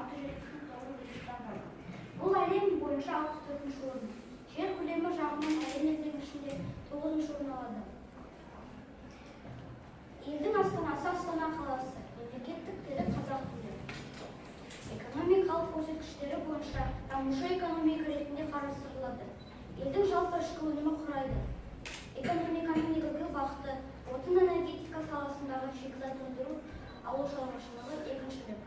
670 бұл әлем бойынша 64-ші орын. Жер көлемі жағынан әлем елдерінің ішінде 9-ші орын алады. Елдің астанасы Астана қаласы. Мемлекеттік тілі қазақ тілі. Экономикалық көрсеткіштері бойынша дамушы экономика ретінде қарастырылады. Елдің жалпы ішкі өнімі құрайды. Экономиканың негізгі бағыты отын энергетика саласындағы шикізат өндіру, ауыл шаруашылығы, егіншілік.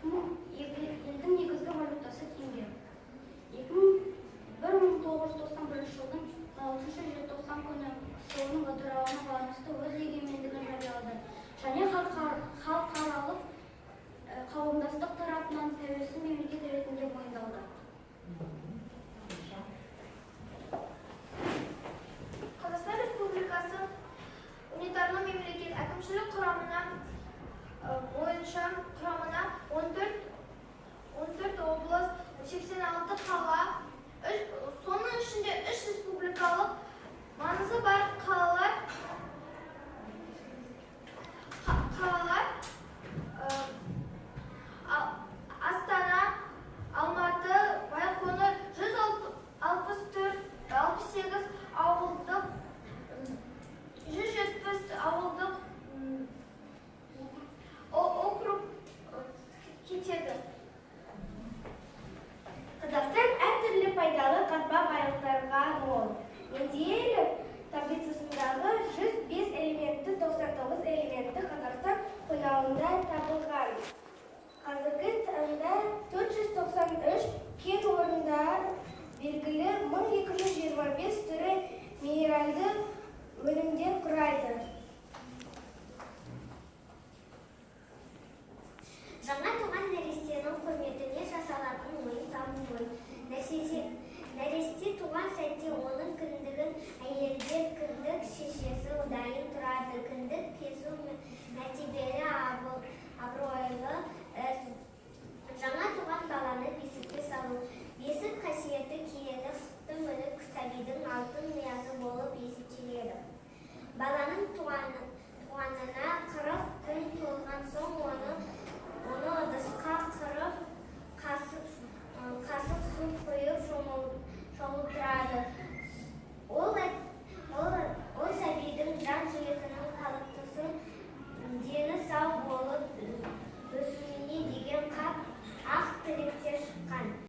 Елдің негізгі валютасы теңге. 1991 жылдың 6 желтоқсан күні КСО-ның ыдырауына байланысты өз егемендігін жариялады және халықаралық қауымдастық тарапынан тәуелсіз мемлекет ретінде мойындалды. Қазақстан Республикасы унитарлы мемлекет әкімшілік құрамына бойынша 14 облыс, 86 қала, соның ішінде 3 республикалық маңызы бар қалалар Астана, Алматы, Байқоңыр, 168 ауылдық, 170 ауылдық округ кетеді. Қазақстан әртүрлі пайдалы қазба байлықтарға мол. Менделеев таблицасындағы 105 элементті 99 элементі Қазақстан қойнауында табылған. Қазіргі таңда 493 кен орындар белгілі 1225 түрі минералды өнімдер құрайды. Жаңа туған нәрестенің құрметіне жасалатын ойын-сауық ғой. Нәресте туған сәтте оның кіндігін әйелдер кіндік шешесі ұдайын тұрады. Кіндік кесу мәртебелі абыройлы. Жаңа туған баланы бесікке салу. Бесік қасиеті киелі құтты мүлік сәбидің алтын миязы болып есептеледі. Баланың туғанына